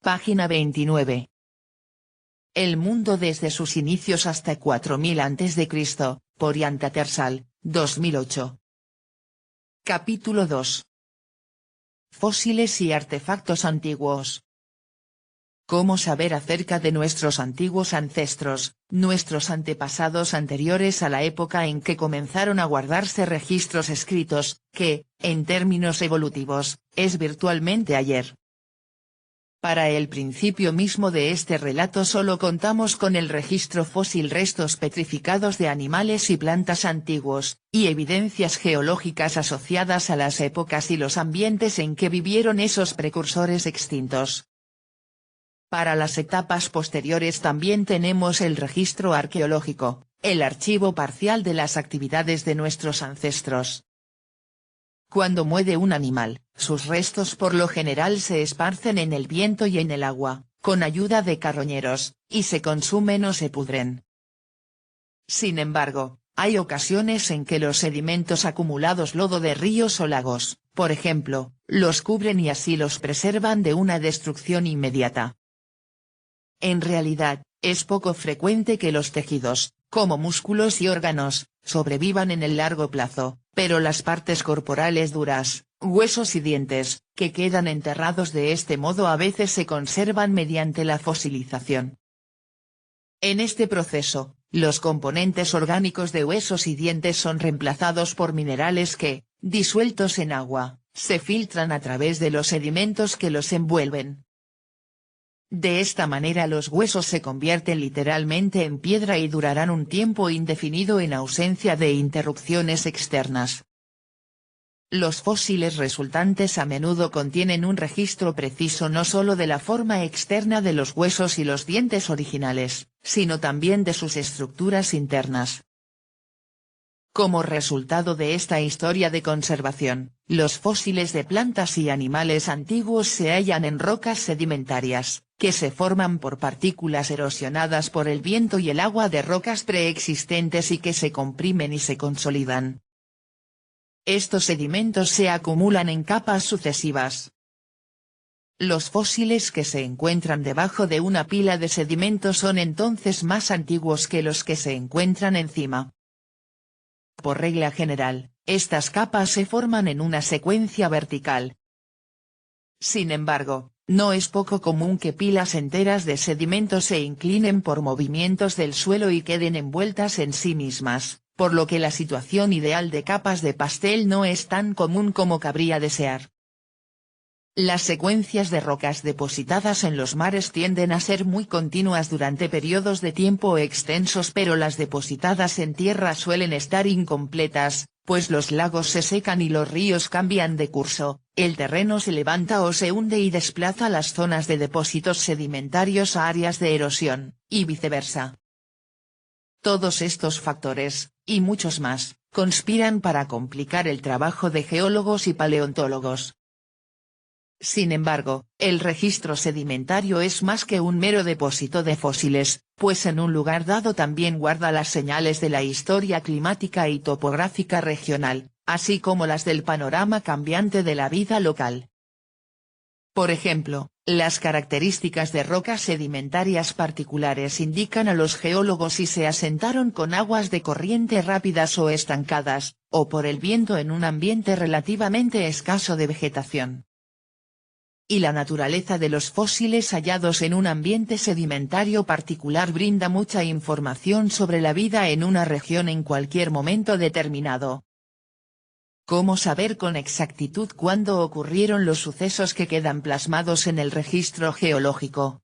Página 29. El mundo desde sus inicios hasta 4000 a.C., por Ian Tattersall, 2008. Capítulo 2. Fósiles y artefactos antiguos. ¿Cómo saber acerca de nuestros antiguos ancestros, nuestros antepasados anteriores a la época en que comenzaron a guardarse registros escritos, que, en términos evolutivos, es virtualmente ayer? Para el principio mismo de este relato solo contamos con el registro fósil, restos petrificados de animales y plantas antiguos, y evidencias geológicas asociadas a las épocas y los ambientes en que vivieron esos precursores extintos. Para las etapas posteriores también tenemos el registro arqueológico, el archivo parcial de las actividades de nuestros ancestros. Cuando muere un animal, sus restos por lo general se esparcen en el viento y en el agua, con ayuda de carroñeros, y se consumen o se pudren. Sin embargo, hay ocasiones en que los sedimentos acumulados, lodo de ríos o lagos, por ejemplo, los cubren y así los preservan de una destrucción inmediata. En realidad, es poco frecuente que los tejidos, como músculos y órganos, sobrevivan en el largo plazo, pero las partes corporales duras, huesos y dientes, que quedan enterrados de este modo a veces se conservan mediante la fosilización. En este proceso, los componentes orgánicos de huesos y dientes son reemplazados por minerales que, disueltos en agua, se filtran a través de los sedimentos que los envuelven. De esta manera los huesos se convierten literalmente en piedra y durarán un tiempo indefinido en ausencia de interrupciones externas. Los fósiles resultantes a menudo contienen un registro preciso no solo de la forma externa de los huesos y los dientes originales, sino también de sus estructuras internas. Como resultado de esta historia de conservación, los fósiles de plantas y animales antiguos se hallan en rocas sedimentarias, que se forman por partículas erosionadas por el viento y el agua de rocas preexistentes y que se comprimen y se consolidan. Estos sedimentos se acumulan en capas sucesivas. Los fósiles que se encuentran debajo de una pila de sedimentos son entonces más antiguos que los que se encuentran encima. Por regla general, estas capas se forman en una secuencia vertical. Sin embargo, no es poco común que pilas enteras de sedimentos se inclinen por movimientos del suelo y queden envueltas en sí mismas, por lo que la situación ideal de capas de pastel no es tan común como cabría desear. Las secuencias de rocas depositadas en los mares tienden a ser muy continuas durante periodos de tiempo extensos, pero las depositadas en tierra suelen estar incompletas, pues los lagos se secan y los ríos cambian de curso, el terreno se levanta o se hunde y desplaza las zonas de depósitos sedimentarios a áreas de erosión, y viceversa. Todos estos factores, y muchos más, conspiran para complicar el trabajo de geólogos y paleontólogos. Sin embargo, el registro sedimentario es más que un mero depósito de fósiles, pues en un lugar dado también guarda las señales de la historia climática y topográfica regional, así como las del panorama cambiante de la vida local. Por ejemplo, las características de rocas sedimentarias particulares indican a los geólogos si se asentaron con aguas de corriente rápidas o estancadas, o por el viento en un ambiente relativamente escaso de vegetación. Y la naturaleza de los fósiles hallados en un ambiente sedimentario particular brinda mucha información sobre la vida en una región en cualquier momento determinado. ¿Cómo saber con exactitud cuándo ocurrieron los sucesos que quedan plasmados en el registro geológico?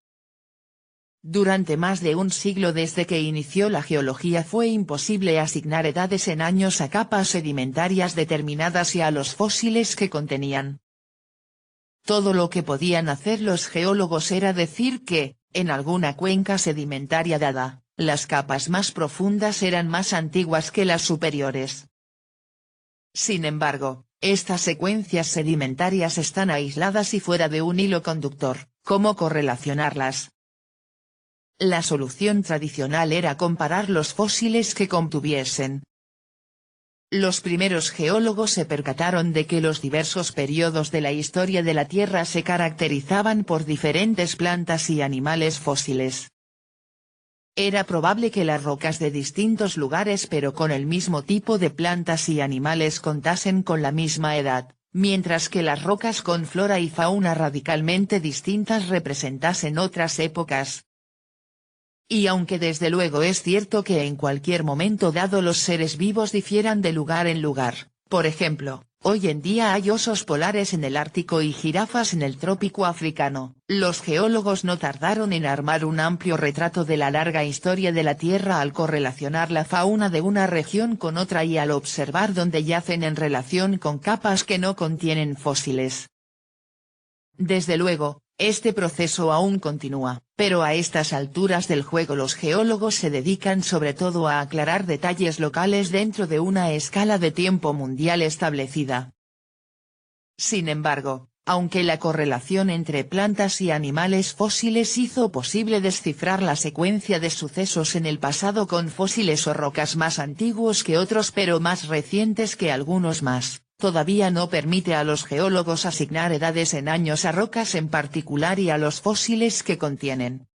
Durante más de un siglo desde que inició la geología fue imposible asignar edades en años a capas sedimentarias determinadas y a los fósiles que contenían. Todo lo que podían hacer los geólogos era decir que, en alguna cuenca sedimentaria dada, las capas más profundas eran más antiguas que las superiores. Sin embargo, estas secuencias sedimentarias están aisladas y fuera de un hilo conductor. ¿Cómo correlacionarlas? La solución tradicional era comparar los fósiles que contuviesen Los primeros geólogos se percataron de que los diversos periodos de la historia de la Tierra se caracterizaban por diferentes plantas y animales fósiles. Era probable que las rocas de distintos lugares pero con el mismo tipo de plantas y animales contasen con la misma edad, mientras que las rocas con flora y fauna radicalmente distintas representasen otras épocas. Y aunque desde luego es cierto que en cualquier momento dado los seres vivos difieran de lugar en lugar, por ejemplo, hoy en día hay osos polares en el Ártico y jirafas en el trópico africano, los geólogos no tardaron en armar un amplio retrato de la larga historia de la Tierra al correlacionar la fauna de una región con otra y al observar dónde yacen en relación con capas que no contienen fósiles. Desde luego, este proceso aún continúa, pero a estas alturas del juego los geólogos se dedican sobre todo a aclarar detalles locales dentro de una escala de tiempo mundial establecida. Sin embargo, aunque la correlación entre plantas y animales fósiles hizo posible descifrar la secuencia de sucesos en el pasado con fósiles o rocas más antiguos que otros pero más recientes que algunos más, todavía no permite a los geólogos asignar edades en años a rocas en particular y a los fósiles que contienen.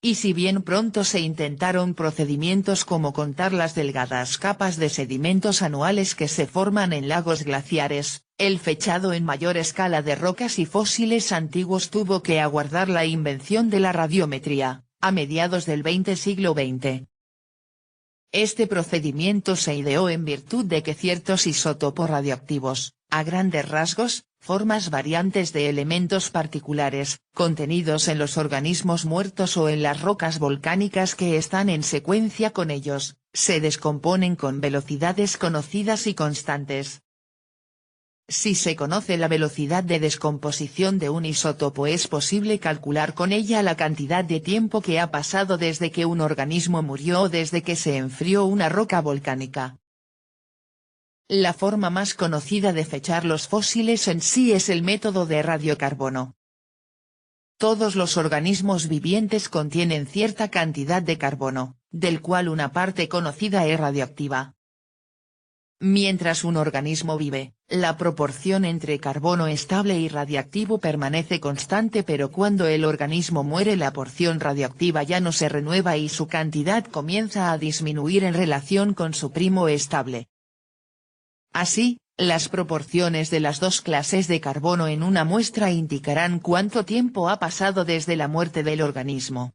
Y si bien pronto se intentaron procedimientos como contar las delgadas capas de sedimentos anuales que se forman en lagos glaciares, el fechado en mayor escala de rocas y fósiles antiguos tuvo que aguardar la invención de la radiometría, a mediados del siglo XX. Este procedimiento se ideó en virtud de que ciertos isótopos radioactivos, a grandes rasgos, formas variantes de elementos particulares, contenidos en los organismos muertos o en las rocas volcánicas que están en secuencia con ellos, se descomponen con velocidades conocidas y constantes. Si se conoce la velocidad de descomposición de un isótopo es posible calcular con ella la cantidad de tiempo que ha pasado desde que un organismo murió o desde que se enfrió una roca volcánica. La forma más conocida de fechar los fósiles en sí es el método de radiocarbono. Todos los organismos vivientes contienen cierta cantidad de carbono, del cual una parte conocida es radioactiva. Mientras un organismo vive, la proporción entre carbono estable y radiactivo permanece constante pero cuando el organismo muere la porción radioactiva ya no se renueva y su cantidad comienza a disminuir en relación con su primo estable. Así, las proporciones de las dos clases de carbono en una muestra indicarán cuánto tiempo ha pasado desde la muerte del organismo.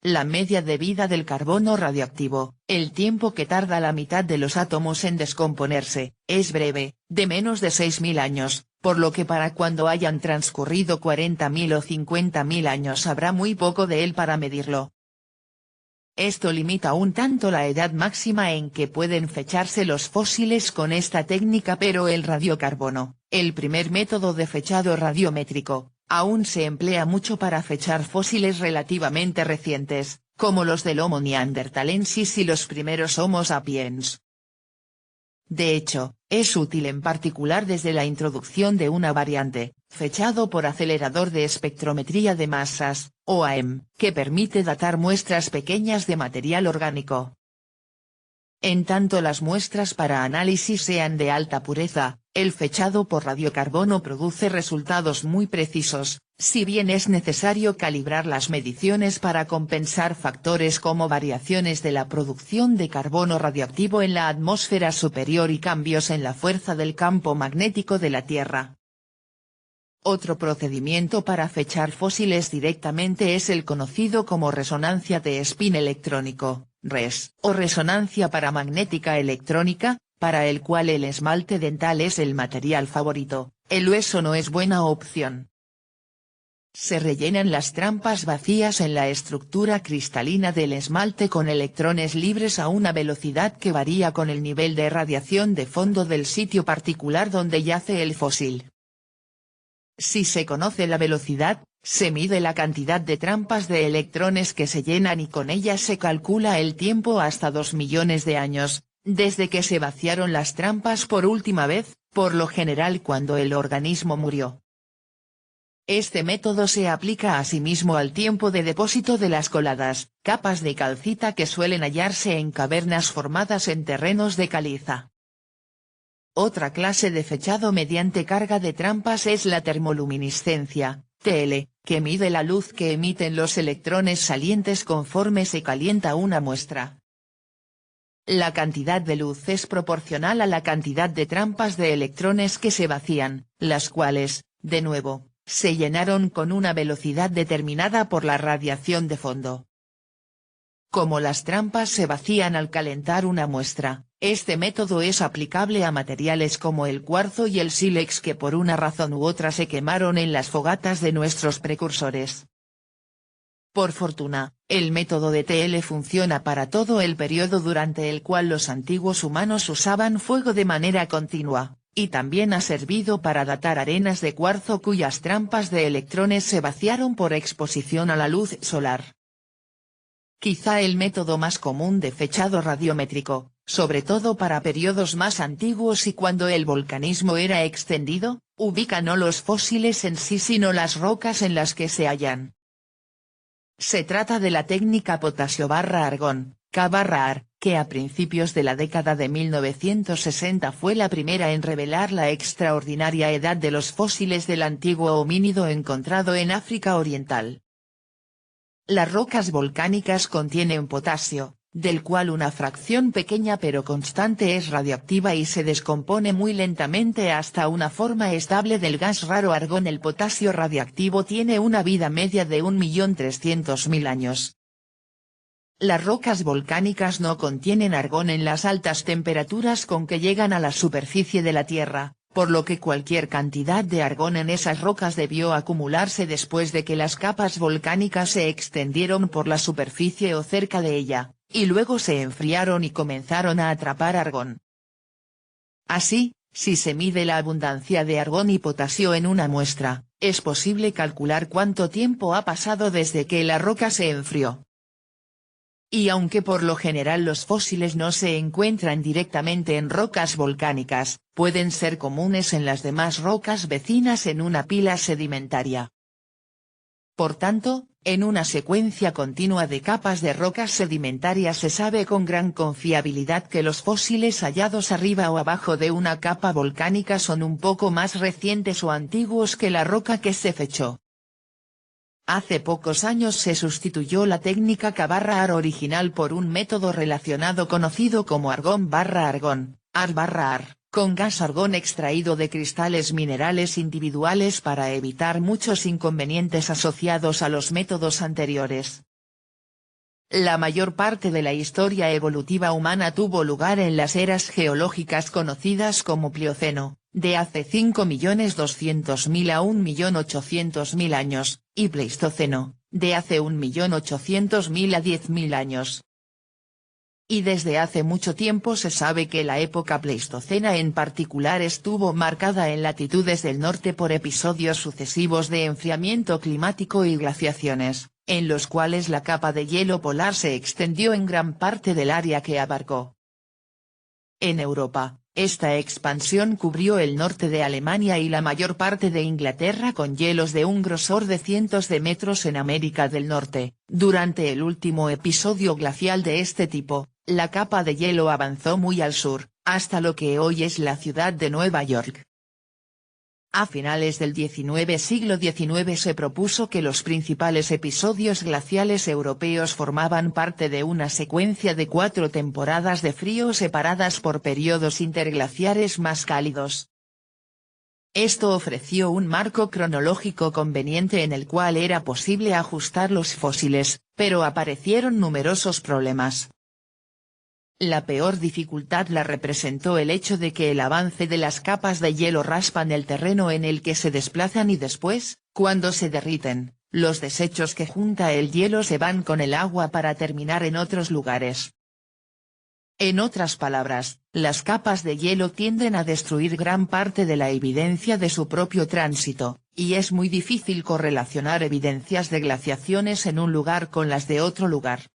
La media de vida del carbono radioactivo, el tiempo que tarda la mitad de los átomos en descomponerse, es breve, de menos de 6.000 años, por lo que para cuando hayan transcurrido 40.000 o 50.000 años habrá muy poco de él para medirlo. Esto limita un tanto la edad máxima en que pueden fecharse los fósiles con esta técnica pero el radiocarbono, el primer método de fechado radiométrico, aún se emplea mucho para fechar fósiles relativamente recientes, como los del Homo neanderthalensis y los primeros Homo sapiens. De hecho, es útil en particular desde la introducción de una variante, fechado por acelerador de espectrometría de masas, OAM, que permite datar muestras pequeñas de material orgánico. En tanto las muestras para análisis sean de alta pureza, el fechado por radiocarbono produce resultados muy precisos, si bien es necesario calibrar las mediciones para compensar factores como variaciones de la producción de carbono radioactivo en la atmósfera superior y cambios en la fuerza del campo magnético de la Tierra. Otro procedimiento para fechar fósiles directamente es el conocido como resonancia de spin electrónico, RES, o resonancia paramagnética electrónica, para el cual el esmalte dental es el material favorito, el hueso no es buena opción. Se rellenan las trampas vacías en la estructura cristalina del esmalte con electrones libres a una velocidad que varía con el nivel de radiación de fondo del sitio particular donde yace el fósil. Si se conoce la velocidad, se mide la cantidad de trampas de electrones que se llenan y con ellas se calcula el tiempo hasta 2 millones de años, desde que se vaciaron las trampas por última vez, por lo general cuando el organismo murió. Este método se aplica asimismo al tiempo de depósito de las coladas, capas de calcita que suelen hallarse en cavernas formadas en terrenos de caliza. Otra clase de fechado mediante carga de trampas es la termoluminiscencia, TL, que mide la luz que emiten los electrones salientes conforme se calienta una muestra. La cantidad de luz es proporcional a la cantidad de trampas de electrones que se vacían, las cuales, de nuevo, se llenaron con una velocidad determinada por la radiación de fondo. Como las trampas se vacían al calentar una muestra, este método es aplicable a materiales como el cuarzo y el sílex que por una razón u otra se quemaron en las fogatas de nuestros precursores. Por fortuna, el método de TL funciona para todo el periodo durante el cual los antiguos humanos usaban fuego de manera continua, y también ha servido para datar arenas de cuarzo cuyas trampas de electrones se vaciaron por exposición a la luz solar. Quizá el método más común de fechado radiométrico, sobre todo para periodos más antiguos y cuando el volcanismo era extendido, ubica no los fósiles en sí sino las rocas en las que se hallan. Se trata de la técnica potasio-argón, K/Ar, que a principios de la década de 1960 fue la primera en revelar la extraordinaria edad de los fósiles del antiguo homínido encontrado en África Oriental. Las rocas volcánicas contienen potasio, del cual una fracción pequeña pero constante es radioactiva y se descompone muy lentamente hasta una forma estable del gas raro argón. El potasio radiactivo tiene una vida media de 1.300.000 años. Las rocas volcánicas no contienen argón en las altas temperaturas con que llegan a la superficie de la Tierra, por lo que cualquier cantidad de argón en esas rocas debió acumularse después de que las capas volcánicas se extendieron por la superficie o cerca de ella, y luego se enfriaron y comenzaron a atrapar argón. Así, si se mide la abundancia de argón y potasio en una muestra, es posible calcular cuánto tiempo ha pasado desde que la roca se enfrió. Y aunque por lo general los fósiles no se encuentran directamente en rocas volcánicas, pueden ser comunes en las demás rocas vecinas en una pila sedimentaria. Por tanto, en una secuencia continua de capas de rocas sedimentarias se sabe con gran confiabilidad que los fósiles hallados arriba o abajo de una capa volcánica son un poco más recientes o antiguos que la roca que se fechó. Hace pocos años se sustituyó la técnica K/Ar original por un método relacionado conocido como argón-argón, Ar/Ar, con gas argón extraído de cristales minerales individuales para evitar muchos inconvenientes asociados a los métodos anteriores. La mayor parte de la historia evolutiva humana tuvo lugar en las eras geológicas conocidas como Plioceno, de hace 5.200.000 a 1.800.000 años, y Pleistoceno, de hace 1.800.000 a 10.000 años. Y desde hace mucho tiempo se sabe que la época pleistocena en particular estuvo marcada en latitudes del norte por episodios sucesivos de enfriamiento climático y glaciaciones, en los cuales la capa de hielo polar se extendió en gran parte del área que abarcó. En Europa, esta expansión cubrió el norte de Alemania y la mayor parte de Inglaterra con hielos de un grosor de cientos de metros en América del Norte. Durante el último episodio glacial de este tipo, la capa de hielo avanzó muy al sur, hasta lo que hoy es la ciudad de Nueva York. A finales del siglo XIX se propuso que los principales episodios glaciales europeos formaban parte de una secuencia de 4 temporadas de frío separadas por periodos interglaciares más cálidos. Esto ofreció un marco cronológico conveniente en el cual era posible ajustar los fósiles, pero aparecieron numerosos problemas. La peor dificultad la representó el hecho de que el avance de las capas de hielo raspan el terreno en el que se desplazan y después, cuando se derriten, los desechos que junta el hielo se van con el agua para terminar en otros lugares. En otras palabras, las capas de hielo tienden a destruir gran parte de la evidencia de su propio tránsito, y es muy difícil correlacionar evidencias de glaciaciones en un lugar con las de otro lugar.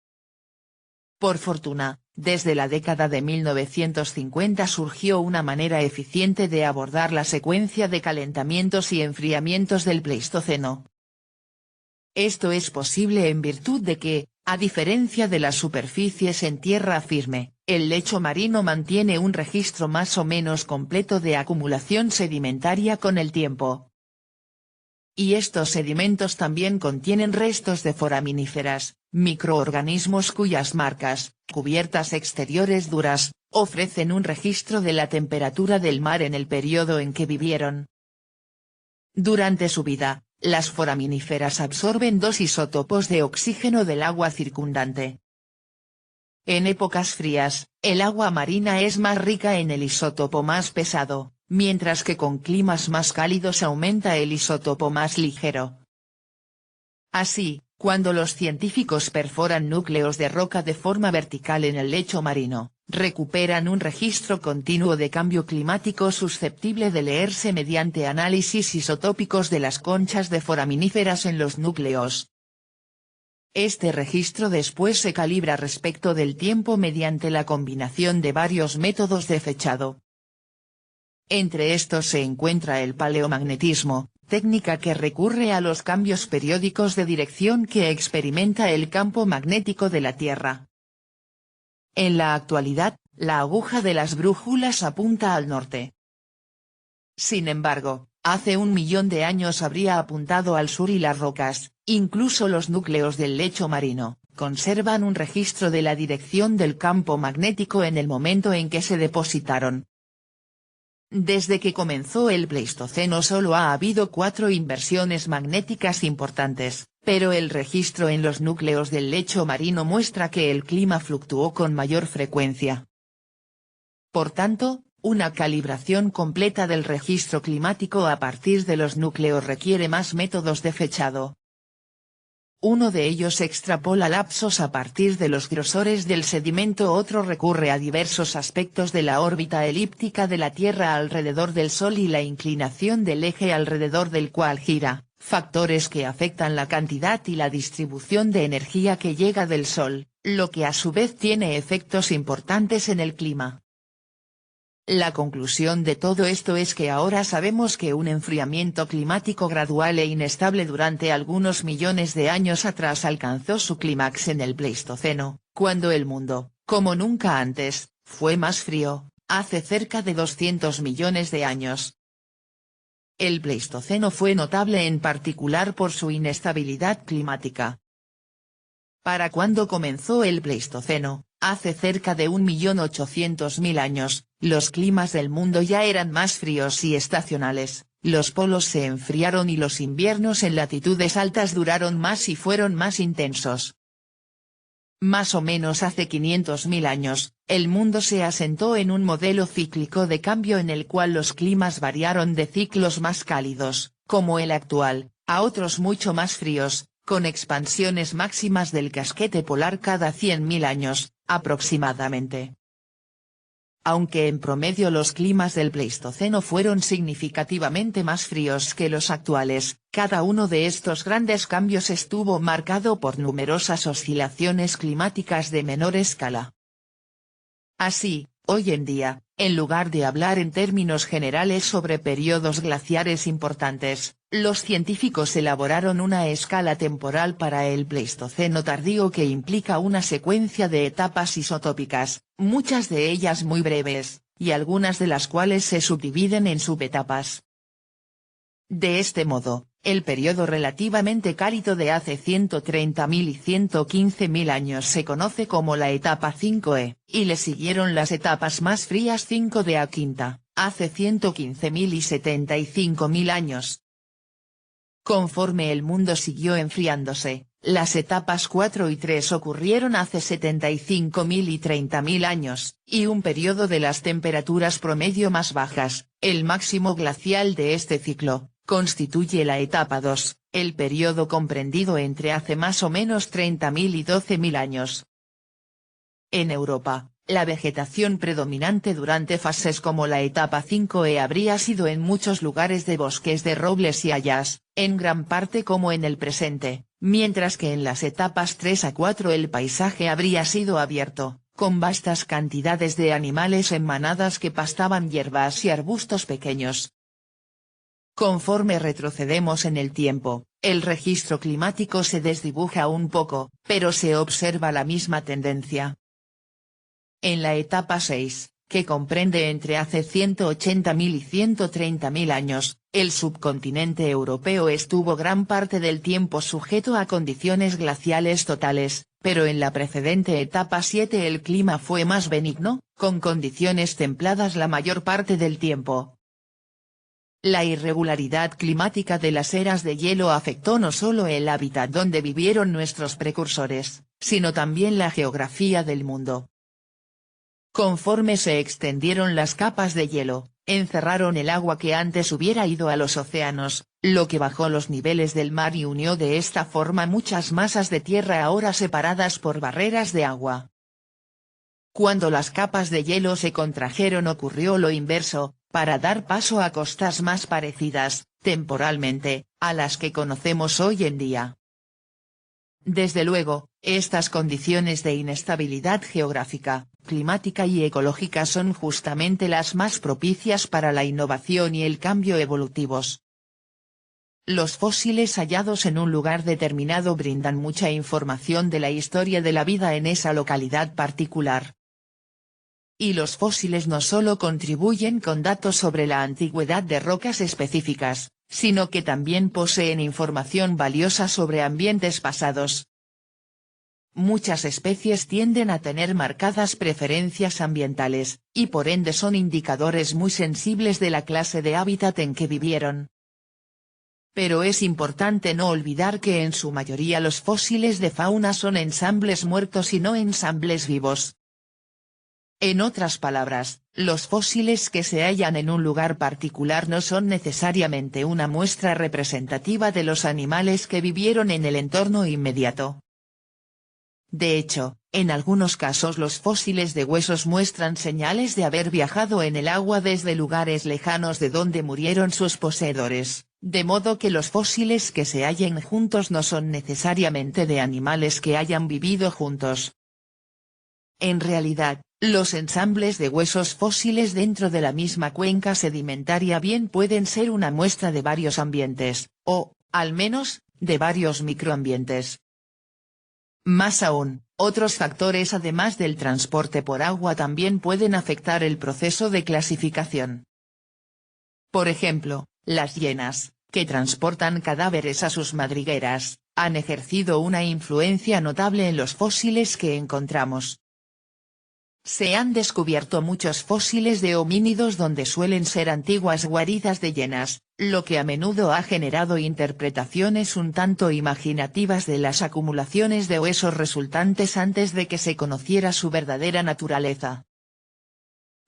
Por fortuna, Desde la década de 1950 surgió una manera eficiente de abordar la secuencia de calentamientos y enfriamientos del Pleistoceno. Esto es posible en virtud de que, a diferencia de las superficies en tierra firme, el lecho marino mantiene un registro más o menos completo de acumulación sedimentaria con el tiempo. Y estos sedimentos también contienen restos de foraminíferas, microorganismos cuyas marcas, cubiertas exteriores duras, ofrecen un registro de la temperatura del mar en el periodo en que vivieron. Durante su vida, las foraminíferas absorben 2 isótopos de oxígeno del agua circundante. En épocas frías, el agua marina es más rica en el isótopo más pesado, mientras que con climas más cálidos aumenta el isótopo más ligero. Así, cuando los científicos perforan núcleos de roca de forma vertical en el lecho marino, recuperan un registro continuo de cambio climático susceptible de leerse mediante análisis isotópicos de las conchas de foraminíferas en los núcleos. Este registro después se calibra respecto del tiempo mediante la combinación de varios métodos de fechado. Entre estos se encuentra el paleomagnetismo, técnica que recurre a los cambios periódicos de dirección que experimenta el campo magnético de la Tierra. En la actualidad, la aguja de las brújulas apunta al norte. Sin embargo, hace 1 millón de años habría apuntado al sur y las rocas, incluso los núcleos del lecho marino, conservan un registro de la dirección del campo magnético en el momento en que se depositaron. Desde que comenzó el Pleistoceno solo ha habido 4 inversiones magnéticas importantes, pero el registro en los núcleos del lecho marino muestra que el clima fluctuó con mayor frecuencia. Por tanto, una calibración completa del registro climático a partir de los núcleos requiere más métodos de fechado. Uno de ellos extrapola lapsos a partir de los grosores del sedimento, otro recurre a diversos aspectos de la órbita elíptica de la Tierra alrededor del Sol y la inclinación del eje alrededor del cual gira, factores que afectan la cantidad y la distribución de energía que llega del Sol, lo que a su vez tiene efectos importantes en el clima. La conclusión de todo esto es que ahora sabemos que un enfriamiento climático gradual e inestable durante algunos millones de años atrás alcanzó su clímax en el Pleistoceno, cuando el mundo, como nunca antes, fue más frío, hace cerca de 200 millones de años. El Pleistoceno fue notable en particular por su inestabilidad climática. Para cuando comenzó el Pleistoceno, hace cerca de 1.800.000 años, los climas del mundo ya eran más fríos y estacionales, los polos se enfriaron y los inviernos en latitudes altas duraron más y fueron más intensos. Más o menos hace 500.000 años, el mundo se asentó en un modelo cíclico de cambio en el cual los climas variaron de ciclos más cálidos, como el actual, a otros mucho más fríos, con expansiones máximas del casquete polar cada 100.000 años, aproximadamente. Aunque en promedio los climas del Pleistoceno fueron significativamente más fríos que los actuales, cada uno de estos grandes cambios estuvo marcado por numerosas oscilaciones climáticas de menor escala. Así, hoy en día, en lugar de hablar en términos generales sobre periodos glaciares importantes, los científicos elaboraron una escala temporal para el Pleistoceno tardío que implica una secuencia de etapas isotópicas, muchas de ellas muy breves, y algunas de las cuales se subdividen en subetapas. De este modo, el periodo relativamente cálido de hace 130.000 y 115.000 años se conoce como la etapa 5e, y le siguieron las etapas más frías 5d a quinta, hace 115.000 y 75.000 años. Conforme el mundo siguió enfriándose, las etapas 4 y 3 ocurrieron hace 75.000 y 30.000 años, y un periodo de las temperaturas promedio más bajas, el máximo glacial de este ciclo, constituye la etapa 2, el periodo comprendido entre hace más o menos 30.000 y 12.000 años. En Europa, la vegetación predominante durante fases como la etapa 5e habría sido en muchos lugares de bosques de robles y hayas, en gran parte como en el presente, mientras que en las etapas 3 a 4 el paisaje habría sido abierto, con vastas cantidades de animales en manadas que pastaban hierbas y arbustos pequeños. Conforme retrocedemos en el tiempo, el registro climático se desdibuja un poco, pero se observa la misma tendencia. En la etapa 6, que comprende entre hace 180.000 y 130.000 años, el subcontinente europeo estuvo gran parte del tiempo sujeto a condiciones glaciales totales, pero en la precedente etapa 7 el clima fue más benigno, con condiciones templadas la mayor parte del tiempo. La irregularidad climática de las eras de hielo afectó no solo el hábitat donde vivieron nuestros precursores, sino también la geografía del mundo. Conforme se extendieron las capas de hielo, encerraron el agua que antes hubiera ido a los océanos, lo que bajó los niveles del mar y unió de esta forma muchas masas de tierra ahora separadas por barreras de agua. Cuando las capas de hielo se contrajeron ocurrió lo inverso, para dar paso a costas más parecidas, temporalmente, a las que conocemos hoy en día. Desde luego, estas condiciones de inestabilidad geográfica, climática y ecológica son justamente las más propicias para la innovación y el cambio evolutivos. Los fósiles hallados en un lugar determinado brindan mucha información de la historia de la vida en esa localidad particular. Y los fósiles no solo contribuyen con datos sobre la antigüedad de rocas específicas, sino que también poseen información valiosa sobre ambientes pasados. Muchas especies tienden a tener marcadas preferencias ambientales, y por ende son indicadores muy sensibles de la clase de hábitat en que vivieron. Pero es importante no olvidar que en su mayoría los fósiles de fauna son ensambles muertos y no ensambles vivos. En otras palabras, los fósiles que se hallan en un lugar particular no son necesariamente una muestra representativa de los animales que vivieron en el entorno inmediato. De hecho, en algunos casos los fósiles de huesos muestran señales de haber viajado en el agua desde lugares lejanos de donde murieron sus poseedores, de modo que los fósiles que se hallen juntos no son necesariamente de animales que hayan vivido juntos. En realidad, los ensambles de huesos fósiles dentro de la misma cuenca sedimentaria bien pueden ser una muestra de varios ambientes, o, al menos, de varios microambientes. Más aún, otros factores además del transporte por agua también pueden afectar el proceso de clasificación. Por ejemplo, las hienas, que transportan cadáveres a sus madrigueras, han ejercido una influencia notable en los fósiles que encontramos. Se han descubierto muchos fósiles de homínidos donde suelen ser antiguas guaridas de hienas, lo que a menudo ha generado interpretaciones un tanto imaginativas de las acumulaciones de huesos resultantes antes de que se conociera su verdadera naturaleza.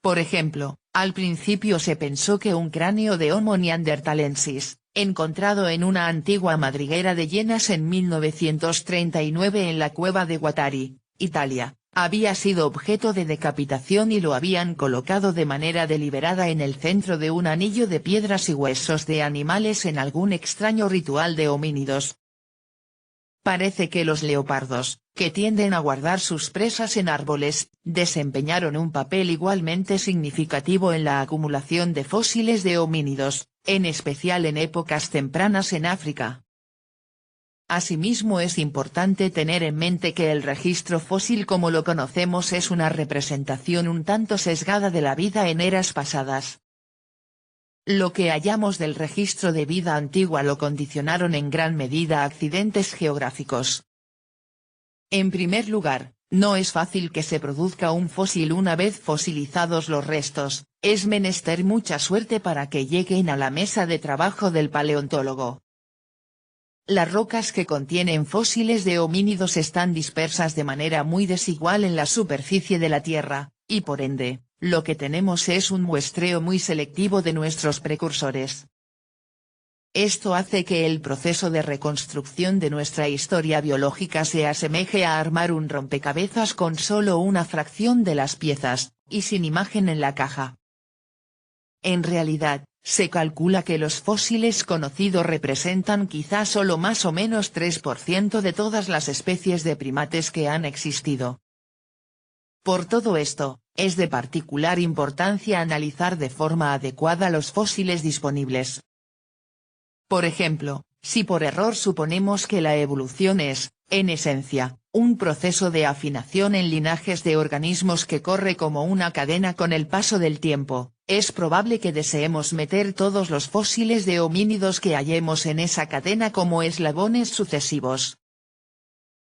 Por ejemplo, al principio se pensó que un cráneo de Homo neanderthalensis, encontrado en una antigua madriguera de hienas en 1939 en la cueva de Guattari, Italia, había sido objeto de decapitación y lo habían colocado de manera deliberada en el centro de un anillo de piedras y huesos de animales en algún extraño ritual de homínidos. Parece que los leopardos, que tienden a guardar sus presas en árboles, desempeñaron un papel igualmente significativo en la acumulación de fósiles de homínidos, en especial en épocas tempranas en África. Asimismo es importante tener en mente que el registro fósil como lo conocemos es una representación un tanto sesgada de la vida en eras pasadas. Lo que hallamos del registro de vida antigua lo condicionaron en gran medida accidentes geográficos. En primer lugar, no es fácil que se produzca un fósil una vez fosilizados los restos, es menester mucha suerte para que lleguen a la mesa de trabajo del paleontólogo. Las rocas que contienen fósiles de homínidos están dispersas de manera muy desigual en la superficie de la Tierra, y por ende, lo que tenemos es un muestreo muy selectivo de nuestros precursores. Esto hace que el proceso de reconstrucción de nuestra historia biológica se asemeje a armar un rompecabezas con solo una fracción de las piezas, y sin imagen en la caja. En realidad, se calcula que los fósiles conocidos representan quizá solo más o menos 3% de todas las especies de primates que han existido. Por todo esto, es de particular importancia analizar de forma adecuada los fósiles disponibles. Por ejemplo, si por error suponemos que la evolución es, en esencia, un proceso de afinación en linajes de organismos que corre como una cadena con el paso del tiempo, es probable que deseemos meter todos los fósiles de homínidos que hallemos en esa cadena como eslabones sucesivos.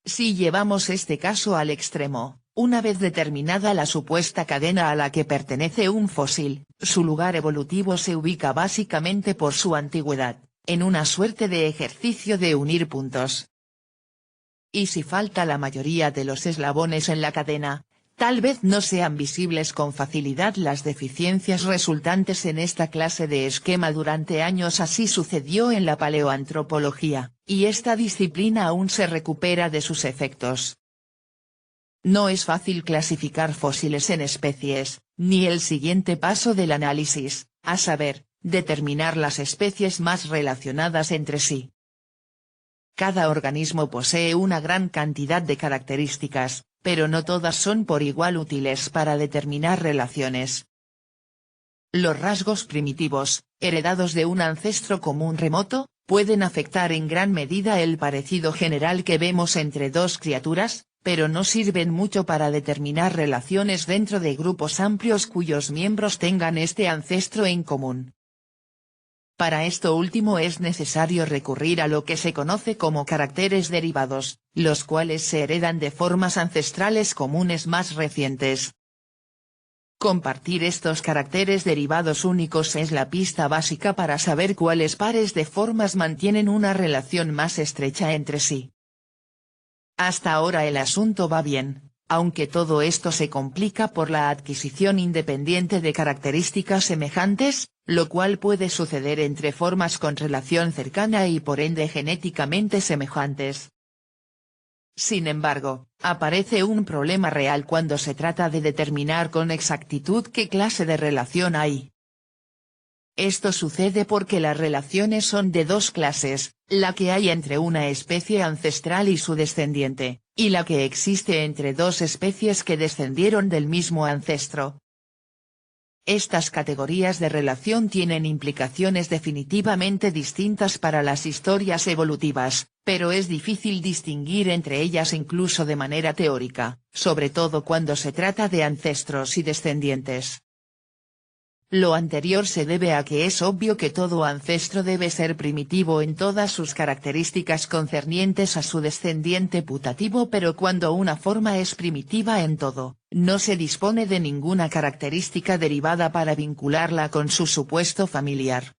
Si llevamos este caso al extremo, una vez determinada la supuesta cadena a la que pertenece un fósil, su lugar evolutivo se ubica básicamente por su antigüedad, en una suerte de ejercicio de unir puntos. Y si falta la mayoría de los eslabones en la cadena, tal vez no sean visibles con facilidad las deficiencias resultantes en esta clase de esquema durante años. Así sucedió en la paleoantropología, y esta disciplina aún se recupera de sus efectos. No es fácil clasificar fósiles en especies, ni el siguiente paso del análisis, a saber, determinar las especies más relacionadas entre sí. Cada organismo posee una gran cantidad de características, pero no todas son por igual útiles para determinar relaciones. Los rasgos primitivos, heredados de un ancestro común remoto, pueden afectar en gran medida el parecido general que vemos entre dos criaturas, pero no sirven mucho para determinar relaciones dentro de grupos amplios cuyos miembros tengan este ancestro en común. Para esto último es necesario recurrir a lo que se conoce como caracteres derivados, los cuales se heredan de formas ancestrales comunes más recientes. Compartir estos caracteres derivados únicos es la pista básica para saber cuáles pares de formas mantienen una relación más estrecha entre sí. Hasta ahora el asunto va bien, aunque todo esto se complica por la adquisición independiente de características semejantes, lo cual puede suceder entre formas con relación cercana y por ende genéticamente semejantes. Sin embargo, aparece un problema real cuando se trata de determinar con exactitud qué clase de relación hay. Esto sucede porque las relaciones son de dos clases, la que hay entre una especie ancestral y su descendiente, y la que existe entre dos especies que descendieron del mismo ancestro. Estas categorías de relación tienen implicaciones definitivamente distintas para las historias evolutivas, pero es difícil distinguir entre ellas incluso de manera teórica, sobre todo cuando se trata de ancestros y descendientes. Lo anterior se debe a que es obvio que todo ancestro debe ser primitivo en todas sus características concernientes a su descendiente putativo, pero cuando una forma es primitiva en todo, no se dispone de ninguna característica derivada para vincularla con su supuesto familiar.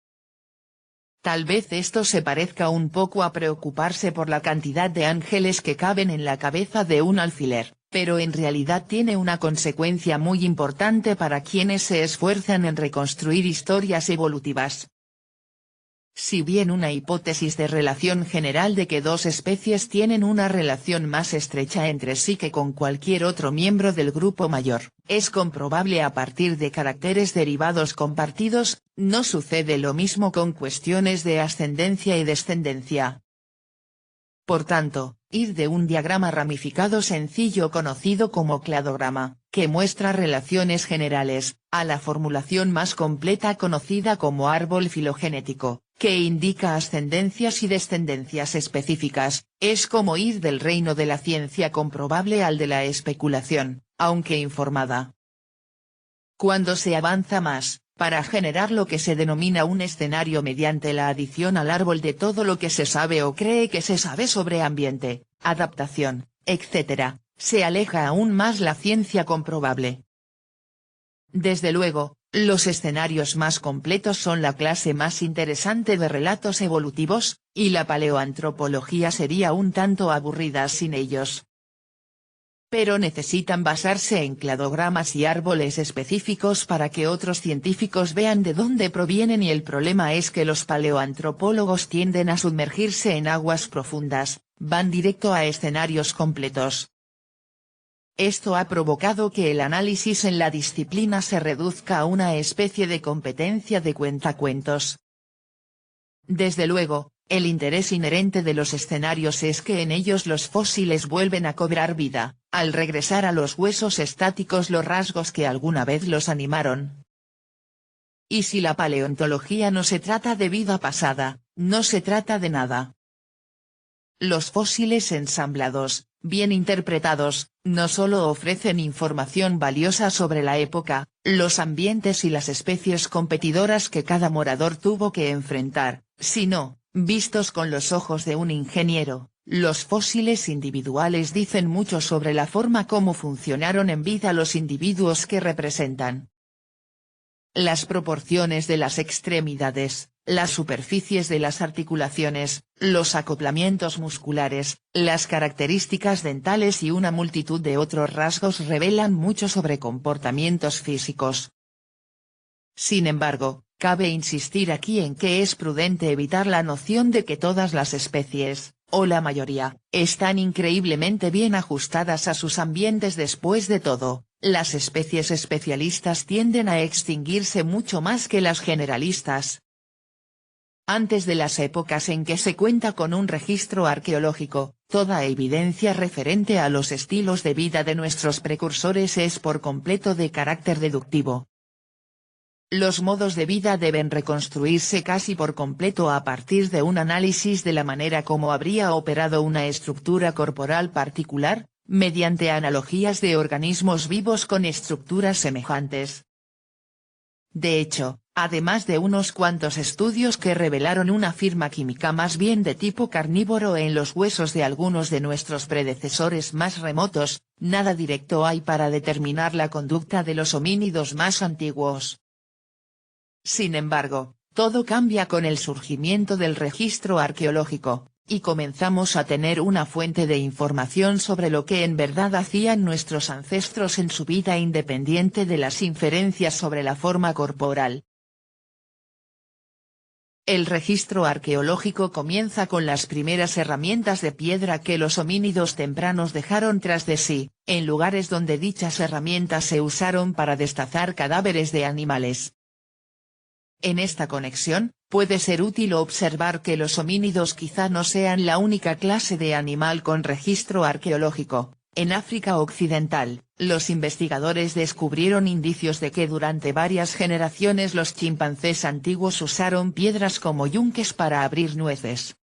Tal vez esto se parezca un poco a preocuparse por la cantidad de ángeles que caben en la cabeza de un alfiler, pero en realidad tiene una consecuencia muy importante para quienes se esfuerzan en reconstruir historias evolutivas. Si bien una hipótesis de relación general de que dos especies tienen una relación más estrecha entre sí que con cualquier otro miembro del grupo mayor, es comprobable a partir de caracteres derivados compartidos, no sucede lo mismo con cuestiones de ascendencia y descendencia. Por tanto, ir de un diagrama ramificado sencillo conocido como cladograma, que muestra relaciones generales, a la formulación más completa conocida como árbol filogenético, que indica ascendencias y descendencias específicas, es como ir del reino de la ciencia comprobable al de la especulación, aunque informada. Cuando se avanza más, para generar lo que se denomina un escenario mediante la adición al árbol de todo lo que se sabe o cree que se sabe sobre ambiente, adaptación, etc., se aleja aún más la ciencia comprobable. Desde luego, los escenarios más completos son la clase más interesante de relatos evolutivos, y la paleoantropología sería un tanto aburrida sin ellos. Pero necesitan basarse en cladogramas y árboles específicos para que otros científicos vean de dónde provienen, y el problema es que los paleoantropólogos tienden a sumergirse en aguas profundas, van directo a escenarios completos. Esto ha provocado que el análisis en la disciplina se reduzca a una especie de competencia de cuentacuentos. Desde luego, El interés inherente de los escenarios es que en ellos los fósiles vuelven a cobrar vida, al regresar a los huesos estáticos los rasgos que alguna vez los animaron. Y si la paleontología no se trata de vida pasada, no se trata de nada. Los fósiles ensamblados, bien interpretados, no solo ofrecen información valiosa sobre la época, los ambientes y las especies competidoras que cada morador tuvo que enfrentar, sino, vistos con los ojos de un ingeniero, los fósiles individuales dicen mucho sobre la forma como funcionaron en vida los individuos que representan. Las proporciones de las extremidades, las superficies de las articulaciones, los acoplamientos musculares, las características dentales y una multitud de otros rasgos revelan mucho sobre comportamientos físicos. Sin embargo, cabe insistir aquí en que es prudente evitar la noción de que todas las especies, o la mayoría, están increíblemente bien ajustadas a sus ambientes. Después de todo, las especies especialistas tienden a extinguirse mucho más que las generalistas. Antes de las épocas en que se cuenta con un registro arqueológico, toda evidencia referente a los estilos de vida de nuestros precursores es por completo de carácter deductivo. Los modos de vida deben reconstruirse casi por completo a partir de un análisis de la manera como habría operado una estructura corporal particular, mediante analogías de organismos vivos con estructuras semejantes. De hecho, además de unos cuantos estudios que revelaron una firma química más bien de tipo carnívoro en los huesos de algunos de nuestros predecesores más remotos, nada directo hay para determinar la conducta de los homínidos más antiguos. Sin embargo, todo cambia con el surgimiento del registro arqueológico, y comenzamos a tener una fuente de información sobre lo que en verdad hacían nuestros ancestros en su vida independiente de las inferencias sobre la forma corporal. El registro arqueológico comienza con las primeras herramientas de piedra que los homínidos tempranos dejaron tras de sí, en lugares donde dichas herramientas se usaron para destazar cadáveres de animales. En esta conexión, puede ser útil observar que los homínidos quizá no sean la única clase de animal con registro arqueológico. En África Occidental, los investigadores descubrieron indicios de que durante varias generaciones los chimpancés antiguos usaron piedras como yunques para abrir nueces.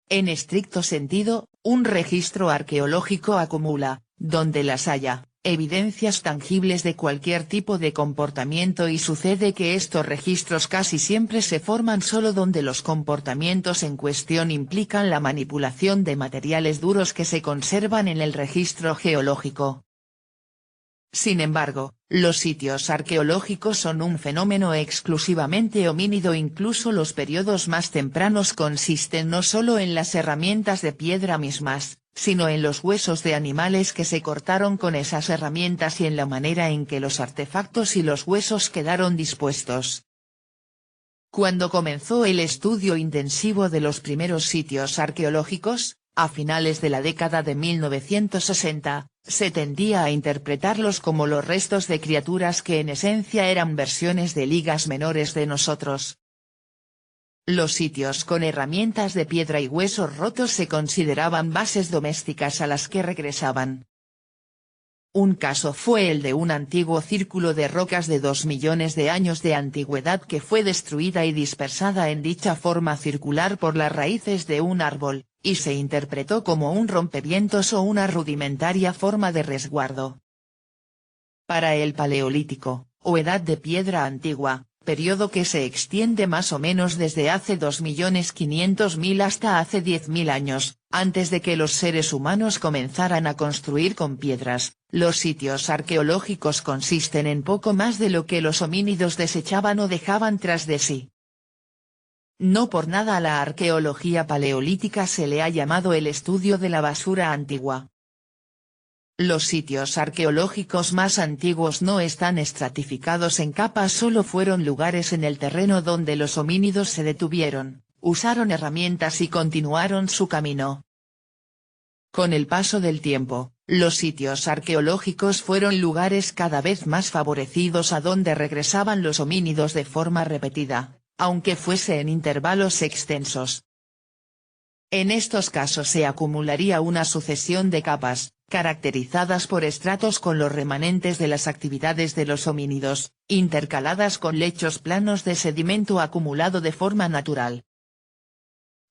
En estricto sentido, un registro arqueológico acumula, donde las haya, evidencias tangibles de cualquier tipo de comportamiento, y sucede que estos registros casi siempre se forman solo donde los comportamientos en cuestión implican la manipulación de materiales duros que se conservan en el registro geológico. Sin embargo, los sitios arqueológicos son un fenómeno exclusivamente homínido. Incluso los periodos más tempranos consisten no solo en las herramientas de piedra mismas, sino en los huesos de animales que se cortaron con esas herramientas y en la manera en que los artefactos y los huesos quedaron dispuestos. Cuando comenzó el estudio intensivo de los primeros sitios arqueológicos, a finales de la década de 1960, se tendía a interpretarlos como los restos de criaturas que en esencia eran versiones de ligas menores de nosotros. Los sitios con herramientas de piedra y huesos rotos se consideraban bases domésticas a las que regresaban. Un caso fue el de un antiguo círculo de rocas de 2 millones de años de antigüedad que fue destruida y dispersada en dicha forma circular por las raíces de un árbol, y se interpretó como un rompevientos o una rudimentaria forma de resguardo. Para el Paleolítico, o Edad de Piedra Antigua, periodo que se extiende más o menos desde hace 2.500.000 hasta hace 10.000 años, antes de que los seres humanos comenzaran a construir con piedras, los sitios arqueológicos consisten en poco más de lo que los homínidos desechaban o dejaban tras de sí. No por nada a la arqueología paleolítica se le ha llamado el estudio de la basura antigua. Los sitios arqueológicos más antiguos no están estratificados en capas, solo fueron lugares en el terreno donde los homínidos se detuvieron, usaron herramientas y continuaron su camino. Con el paso del tiempo, los sitios arqueológicos fueron lugares cada vez más favorecidos a donde regresaban los homínidos de forma repetida, aunque fuese en intervalos extensos. En estos casos se acumularía una sucesión de capas, caracterizadas por estratos con los remanentes de las actividades de los homínidos, intercaladas con lechos planos de sedimento acumulado de forma natural.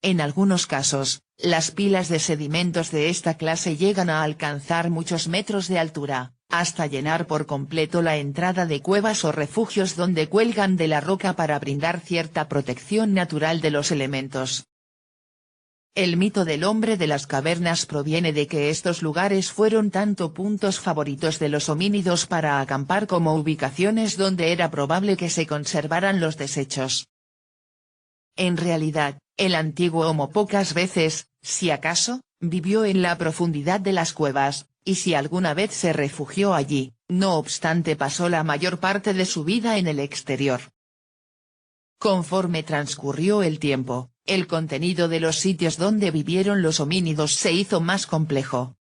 En algunos casos, las pilas de sedimentos de esta clase llegan a alcanzar muchos metros de altura, hasta llenar por completo la entrada de cuevas o refugios donde cuelgan de la roca para brindar cierta protección natural de los elementos. El mito del hombre de las cavernas proviene de que estos lugares fueron tanto puntos favoritos de los homínidos para acampar como ubicaciones donde era probable que se conservaran los desechos. En realidad, el antiguo Homo pocas veces, si acaso, vivió en la profundidad de las cuevas, y si alguna vez se refugió allí, no obstante pasó la mayor parte de su vida en el exterior. Conforme transcurrió el tiempo, el contenido de los sitios donde vivieron los homínidos se hizo más complejo.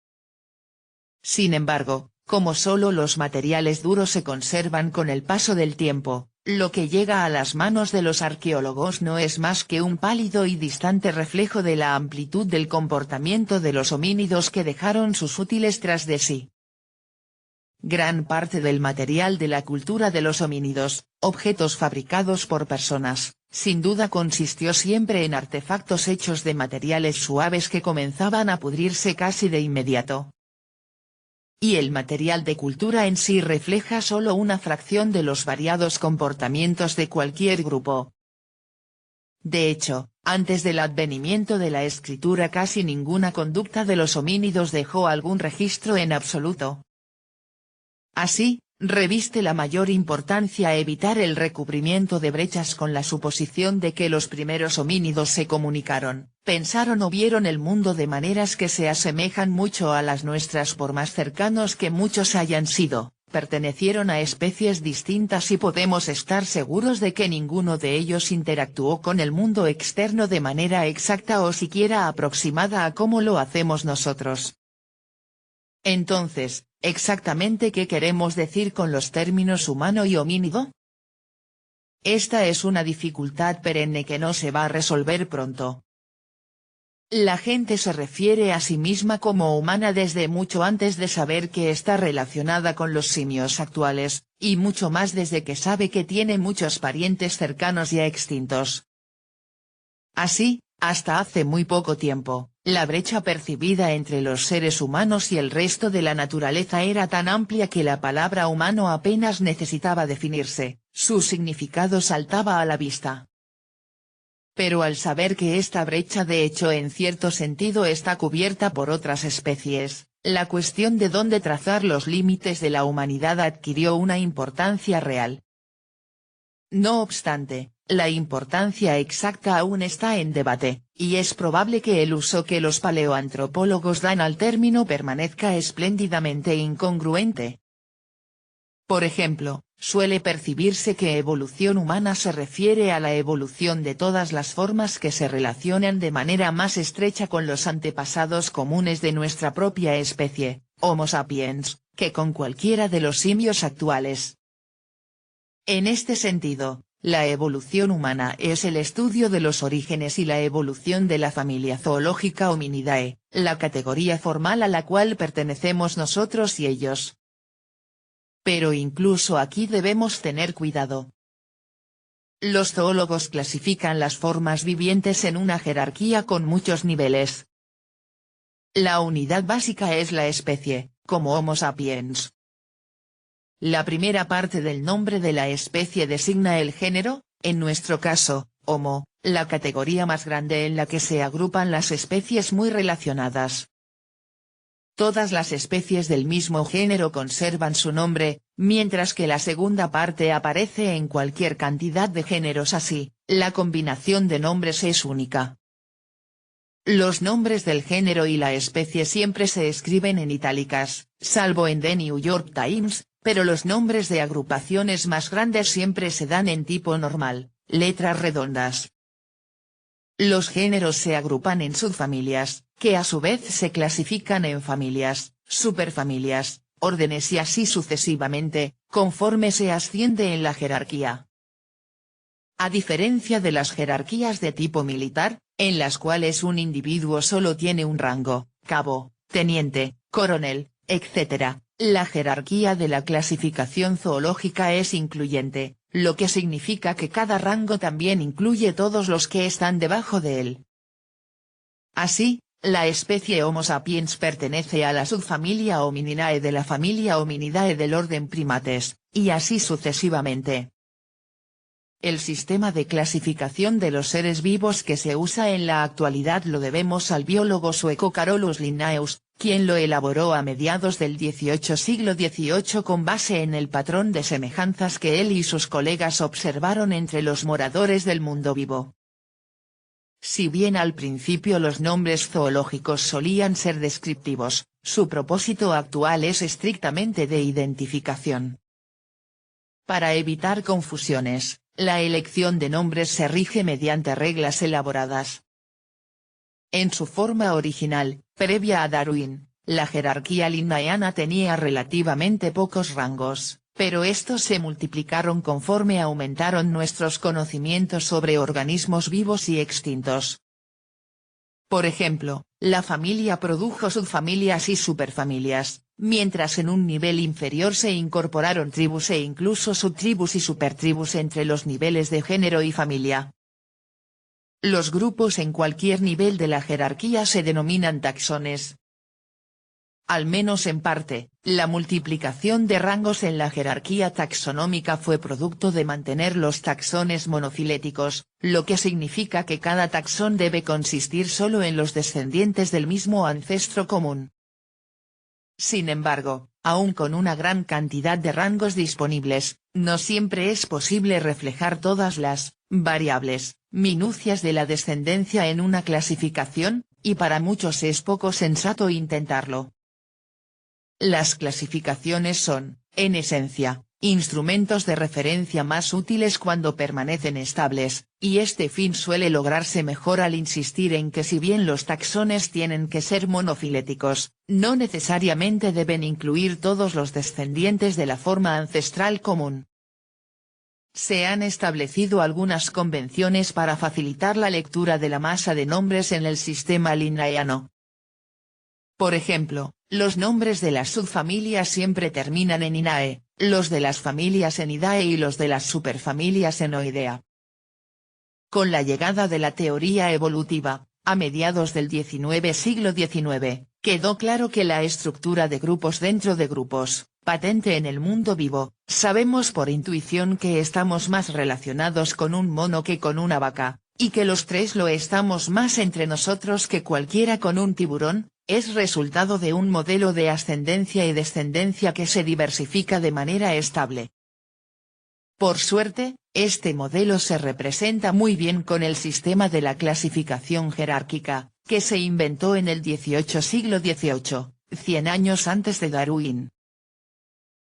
Sin embargo, como solo los materiales duros se conservan con el paso del tiempo, lo que llega a las manos de los arqueólogos no es más que un pálido y distante reflejo de la amplitud del comportamiento de los homínidos que dejaron sus útiles tras de sí. Gran parte del material de la cultura de los homínidos, objetos fabricados por personas, sin duda consistió siempre en artefactos hechos de materiales suaves que comenzaban a pudrirse casi de inmediato. Y el material de cultura en sí refleja solo una fracción de los variados comportamientos de cualquier grupo. De hecho, antes del advenimiento de la escritura casi ninguna conducta de los homínidos dejó algún registro en absoluto. Así, reviste la mayor importancia evitar el recubrimiento de brechas con la suposición de que los primeros homínidos se comunicaron, pensaron o vieron el mundo de maneras que se asemejan mucho a las nuestras por más cercanos que muchos hayan sido, pertenecieron a especies distintas y podemos estar seguros de que ninguno de ellos interactuó con el mundo externo de manera exacta o siquiera aproximada a cómo lo hacemos nosotros. Entonces, ¿exactamente qué queremos decir con los términos humano y homínido? Esta es una dificultad perenne que no se va a resolver pronto. La gente se refiere a sí misma como humana desde mucho antes de saber que está relacionada con los simios actuales, y mucho más desde que sabe que tiene muchos parientes cercanos ya extintos. Así, hasta hace muy poco tiempo, la brecha percibida entre los seres humanos y el resto de la naturaleza era tan amplia que la palabra humano apenas necesitaba definirse, su significado saltaba a la vista. Pero al saber que esta brecha de hecho en cierto sentido está cubierta por otras especies, la cuestión de dónde trazar los límites de la humanidad adquirió una importancia real. No obstante, la importancia exacta aún está en debate, y es probable que el uso que los paleoantropólogos dan al término permanezca espléndidamente incongruente. Por ejemplo, suele percibirse que evolución humana se refiere a la evolución de todas las formas que se relacionan de manera más estrecha con los antepasados comunes de nuestra propia especie, Homo sapiens, que con cualquiera de los simios actuales. En este sentido, la evolución humana es el estudio de los orígenes y la evolución de la familia zoológica Hominidae, la categoría formal a la cual pertenecemos nosotros y ellos. Pero incluso aquí debemos tener cuidado. Los zoólogos clasifican las formas vivientes en una jerarquía con muchos niveles. La unidad básica es la especie, como Homo sapiens. La primera parte del nombre de la especie designa el género, en nuestro caso, Homo, la categoría más grande en la que se agrupan las especies muy relacionadas. Todas las especies del mismo género conservan su nombre, mientras que la segunda parte aparece en cualquier cantidad de géneros así, la combinación de nombres es única. Los nombres del género y la especie siempre se escriben en itálicas, salvo en The New York Times, pero los nombres de agrupaciones más grandes siempre se dan en tipo normal, letras redondas. Los géneros se agrupan en subfamilias, que a su vez se clasifican en familias, superfamilias, órdenes y así sucesivamente, conforme se asciende en la jerarquía. A diferencia de las jerarquías de tipo militar, en las cuales un individuo solo tiene un rango, cabo, teniente, coronel, etc., la jerarquía de la clasificación zoológica es incluyente, lo que significa que cada rango también incluye todos los que están debajo de él. Así, la especie Homo sapiens pertenece a la subfamilia Homininae de la familia Hominidae del orden Primates, y así sucesivamente. El sistema de clasificación de los seres vivos que se usa en la actualidad lo debemos al biólogo sueco Carolus Linnaeus, quien lo elaboró a mediados del siglo XVIII con base en el patrón de semejanzas que él y sus colegas observaron entre los moradores del mundo vivo. Si bien al principio los nombres zoológicos solían ser descriptivos, su propósito actual es estrictamente de identificación. Para evitar confusiones, la elección de nombres se rige mediante reglas elaboradas. En su forma original, previa a Darwin, la jerarquía linnaeana tenía relativamente pocos rangos, pero estos se multiplicaron conforme aumentaron nuestros conocimientos sobre organismos vivos y extintos. Por ejemplo, la familia produjo subfamilias y superfamilias, mientras en un nivel inferior se incorporaron tribus e incluso subtribus y supertribus entre los niveles de género y familia. Los grupos en cualquier nivel de la jerarquía se denominan taxones. Al menos en parte, la multiplicación de rangos en la jerarquía taxonómica fue producto de mantener los taxones monofiléticos, lo que significa que cada taxón debe consistir solo en los descendientes del mismo ancestro común. Sin embargo, aun con una gran cantidad de rangos disponibles, no siempre es posible reflejar todas las variables, minucias de la descendencia en una clasificación, y para muchos es poco sensato intentarlo. Las clasificaciones son, en esencia, instrumentos de referencia más útiles cuando permanecen estables, y este fin suele lograrse mejor al insistir en que si bien los taxones tienen que ser monofiléticos, no necesariamente deben incluir todos los descendientes de la forma ancestral común. Se han establecido algunas convenciones para facilitar la lectura de la masa de nombres en el sistema linnaeano. Por ejemplo, los nombres de las subfamilias siempre terminan en inae, los de las familias en idae y los de las superfamilias en oidea. Con la llegada de la teoría evolutiva, a mediados del siglo XIX, quedó claro que la estructura de grupos dentro de grupos, patente en el mundo vivo, sabemos por intuición que estamos más relacionados con un mono que con una vaca, y que los tres lo estamos más entre nosotros que cualquiera con un tiburón, es resultado de un modelo de ascendencia y descendencia que se diversifica de manera estable. Por suerte, este modelo se representa muy bien con el sistema de la clasificación jerárquica, que se inventó en el siglo XVIII, 100 años antes de Darwin.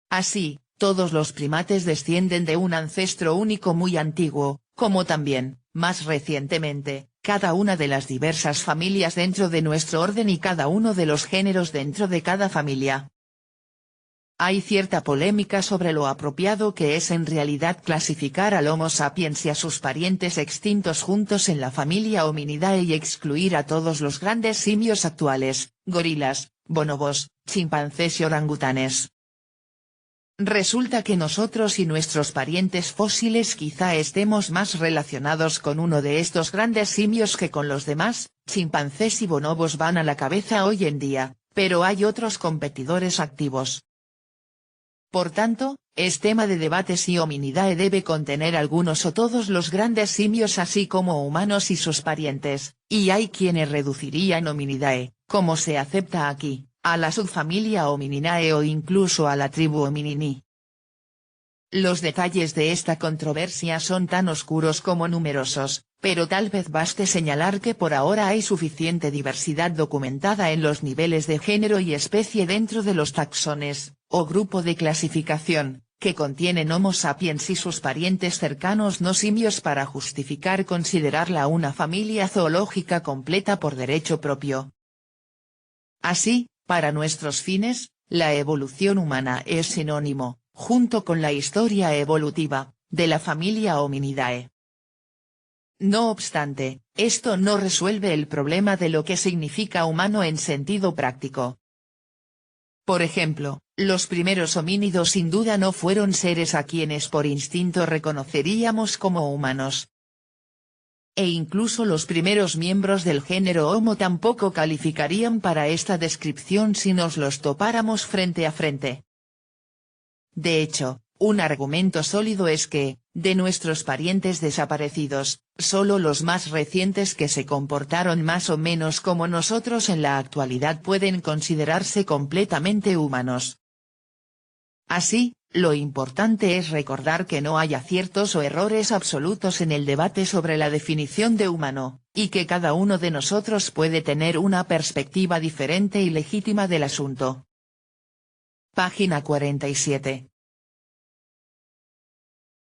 Así, todos los primates descienden de un ancestro único muy antiguo, como también, más recientemente, cada una de las diversas familias dentro de nuestro orden y cada uno de los géneros dentro de cada familia. Hay cierta polémica sobre lo apropiado que es en realidad clasificar al Homo sapiens y a sus parientes extintos juntos en la familia Hominidae y excluir a todos los grandes simios actuales, gorilas, bonobos, chimpancés y orangutanes. Resulta que nosotros y nuestros parientes fósiles quizá estemos más relacionados con uno de estos grandes simios que con los demás, chimpancés y bonobos van a la cabeza hoy en día, pero hay otros competidores activos. Por tanto, es tema de debate si Hominidae debe contener algunos o todos los grandes simios así como humanos y sus parientes, y hay quienes reducirían Hominidae, como se acepta aquí, a la subfamilia Homininae o incluso a la tribu Hominini. Los detalles de esta controversia son tan oscuros como numerosos, pero tal vez baste señalar que por ahora hay suficiente diversidad documentada en los niveles de género y especie dentro de los taxones, o grupo de clasificación, que contienen Homo sapiens y sus parientes cercanos no simios para justificar considerarla una familia zoológica completa por derecho propio. Así, para nuestros fines, la evolución humana es sinónimo, junto con la historia evolutiva, de la familia Hominidae. No obstante, esto no resuelve el problema de lo que significa humano en sentido práctico. Por ejemplo, los primeros homínidos sin duda no fueron seres a quienes por instinto reconoceríamos como humanos. E incluso los primeros miembros del género Homo tampoco calificarían para esta descripción si nos los topáramos frente a frente. De hecho, un argumento sólido es que, de nuestros parientes desaparecidos, solo los más recientes que se comportaron más o menos como nosotros en la actualidad pueden considerarse completamente humanos. Así, lo importante es recordar que no hay aciertos o errores absolutos en el debate sobre la definición de humano, y que cada uno de nosotros puede tener una perspectiva diferente y legítima del asunto. Página 47.